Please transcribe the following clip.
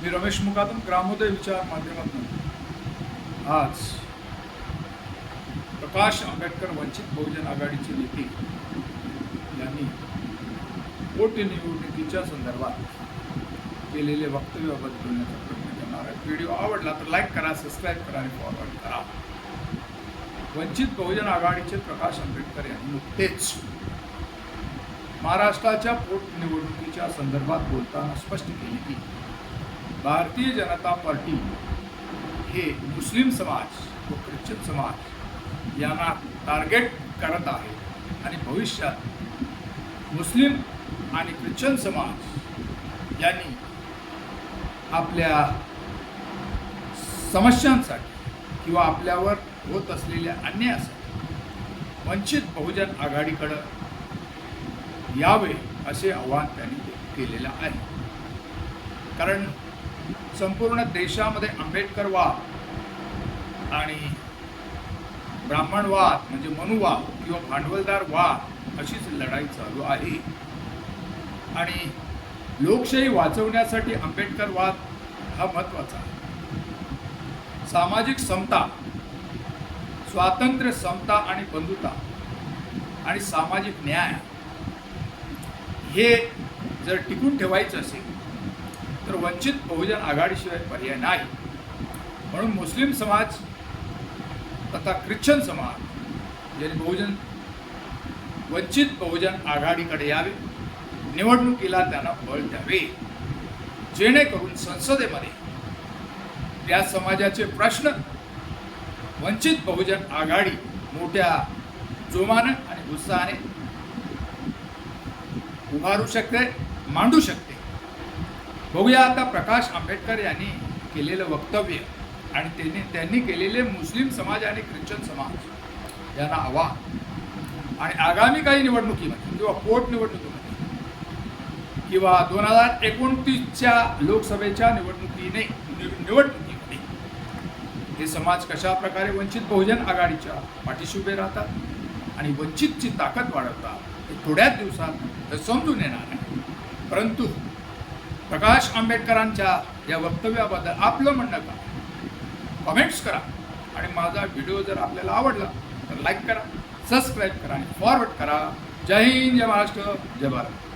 मी रमेश मुकादम ग्रामोदय विचार माध्यमातून आज प्रकाश आंबेडकर वंचित बहुजन आघाडीचे नेते यांनी पोटनिवडणुकीच्या संदर्भात केलेले वक्तव्याबद्दल बोलण्याचा प्रयत्न करणार आहे. व्हिडिओ आवडला तर लाईक करा, सबस्क्राईब करा आणि फॉरवर्ड करा. वंचित बहुजन आघाडीचे प्रकाश आंबेडकर यांनी नुकतेच महाराष्ट्राच्या पोटनिवडणुकीच्या संदर्भात बोलताना स्पष्ट केले की भारतीय जनता पार्टी हे मुस्लिम समाज व ख्रिश्चन समाज यांना टार्गेट करत आहे आणि भविष्यात मुस्लिम आणि ख्रिश्चन समाज यांनी आपल्या समस्यांसाठी किंवा आपल्यावर होत असलेल्या अन्यायासाठी वंचित बहुजन आघाडीकडे यावे असे आवाहन त्यांनी केलेलं आहे. कारण संपूर्ण देशामध्ये आंबेडकरवाद आणि ब्राह्मणवाद म्हणजे मनुवाद किंवा भांडवलदार वाद अशीच लढाई चालू आहे आणि लोकशाही वाचवण्यासाठी आंबेडकरवाद हा महत्त्वाचा आहे. सामाजिक समता, स्वातंत्र्य, समता आणि बंधुता आणि सामाजिक न्याय हे जर टिकून ठेवायचं असेल तर वंचित बहुजन आघाडीशिवाय पर्याय नाही. म्हणून मुस्लिम समाज तथा ख्रिश्चन समाज यांनी वंचित बहुजन आघाडीकडे यावे, निवडणुकीला त्यांना बळ द्यावे, जेणेकरून संसदेमध्ये त्या समाजाचे प्रश्न वंचित बहुजन आघाडी मोठ्या जोमाने आणि उत्साहाने उभारू शकते, मांडू शकते. बघूया आता प्रकाश आंबेडकर यांनी केलेलं वक्तव्य आणि त्यांनी केलेले मुस्लिम समाज आणि ख्रिश्चन समाज यांना आवाहन आणि आगामी काही निवडणुकीमध्ये किंवा पोटनिवडणुकीमध्ये किंवा 2029च्या लोकसभेच्या निवडणुकीमध्ये हे समाज कशा प्रकारे वंचित बहुजन आघाडीच्या पाठीशी उभे राहतात आणि वंचितची ताकद वाढवतात हे थोड्याच दिवसात समजून येणार आहे. परंतु प्रकाश आंबेडकरांच्या या वक्तव्याबद्दल आपलं म्हणणं का, कमेंट्स करा आणि माझा व्हिडिओ जर आपल्याला आवडला तर लाईक करा, सबस्क्राईब करा आणि फॉरवर्ड करा. जय हिंद, जय महाराष्ट्र, जय भारत.